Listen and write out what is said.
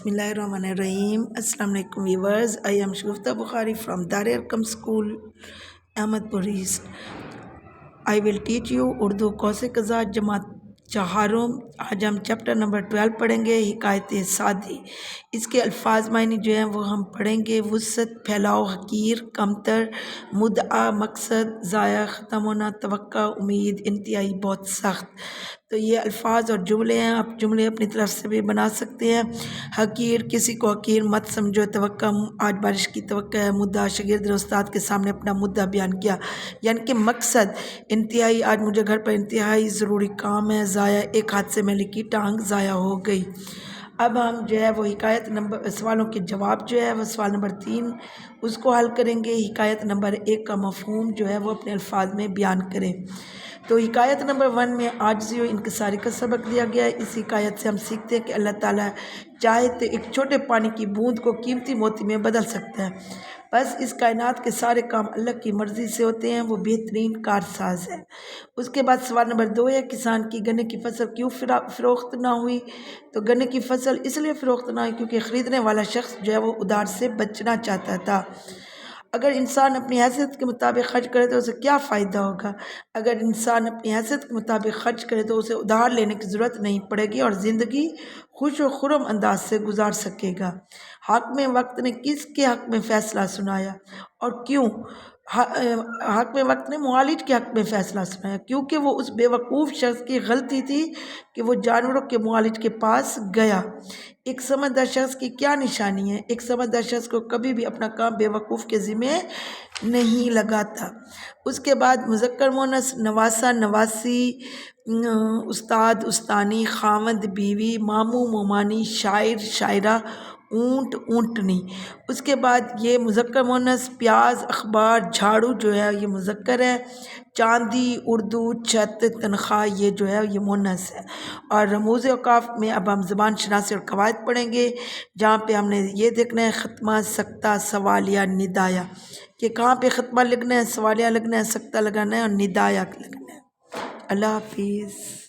Bismillahirrahmanirrahim. Assalamu alaikum viewers. I am Shgufta Bukhari from Dar Arkam School, Ahmadpur East. I will teach you Urdu Qawse Qaza Jamaat चहारों। आज हम chapter number 12 पढ़ेंगे, हिकायत सादी। इसके अल्फाज मायने जो हैं वो हम पढ़ेंगे। वुसत, फैलाव, हकीर, कमतर, मुद्दा, मकसद, ज़ाया, ख़त्म होना, तवक्का, उम्मीद, इंतहाई, बहुत सख्त। तो ये अल्फाज और जुमले हैं, आप जुमले अपनी तरफ से भी बना सकते हैं। हकीर, किसी को हकीर मत समझो। तवक्का, आज बारिश की तवक्का है। मुद्दा, शागिर्द ने उस्ताद के सामने अपना मुद्दा बयान किया, यानी कि मकसद। इंतहाई, आज मुझे घर पर इंतहाई ज़रूरी काम है। ज़ाया, एक हाथ से मैं लिखी टांग ज़ाया हो गई। अब हम जो है वो हिकायत नंबर सवालों के जवाब जो है वो सवाल नंबर 3 उसको हल करेंगे। हिकायत नंबर 1 का मफ़हूम जो है वो अपने अल्फाज में बयान करें। तो हिकायत नंबर 1 में आजिज़ी व इंकिसारी का सबक दिया गया है। इस हिकायत से हम सीखते हैं कि अल्लाह ताला चाहे तो एक छोटे पानी की बूंद को कीमती मोती में बदल सकता है। बस इस कायनात के सारे काम अल्लाह की मर्ज़ी से होते हैं, वो बेहतरीन कारसाज है। उसके बाद सवाल नंबर 2 है, किसान की गन्ने की फसल क्यों फ़रोख्त ना हुई। तो गन्ने की फसल इसलिए फ़रोख्त ना हुई क्योंकि ख़रीदने वाला शख्स जो है वो उधार से बचना चाहता था। अगर इंसान अपनी हैसियत के मुताबिक खर्च करे तो उसे क्या फ़ायदा होगा। अगर इंसान अपनी हैसियत के मुताबिक खर्च करे तो उसे उधार लेने की ज़रूरत नहीं पड़ेगी और ज़िंदगी खुश व खुरम अंदाज से गुजार सकेगा। हाकिम वक्त ने किसके हक़ में फ़ैसला सुनाया और क्यों। हाकिम वक्त ने मुआलिज के हक़ में फ़ैसला सुनाया क्योंकि वो उस बेवकूफ़ शख्स की गलती थी कि वो जानवरों के मुआलिज के पास गया। एक समझदार शख्स की क्या निशानी है। एक समझदार शख्स को कभी भी अपना काम बेवकूफ़ के ज़िम्मे नहीं लगाता। उसके बाद मुज़क्कर मुअन्नस, नवासा, नवासी, उस्ताद, उस्तानी, खावंद, बीवी, मामू, मोमानी, शायर, शायरा, ऊँट, ऊँटनी। उसके बाद ये मुज़क्कर मुअन्नस, प्याज, अखबार, झाड़ू जो है ये मुज़क्कर है। चांदी, उर्दू, छत, तनख्वाह ये जो है ये मुअन्नस है। और रमूज़ औक़ाफ़ में अब हम ज़बान शनासी और कवायद पढ़ेंगे, जहाँ पे हमने ये देखना है ख़त्मा, सक्ता, सवालिया, निदाया, कि कहाँ पे ख़त्मा लिखना है, सवालिया लिखना है, सक्ता लगाना है और निदाया लिखना है। अल्लाह हाफिज़।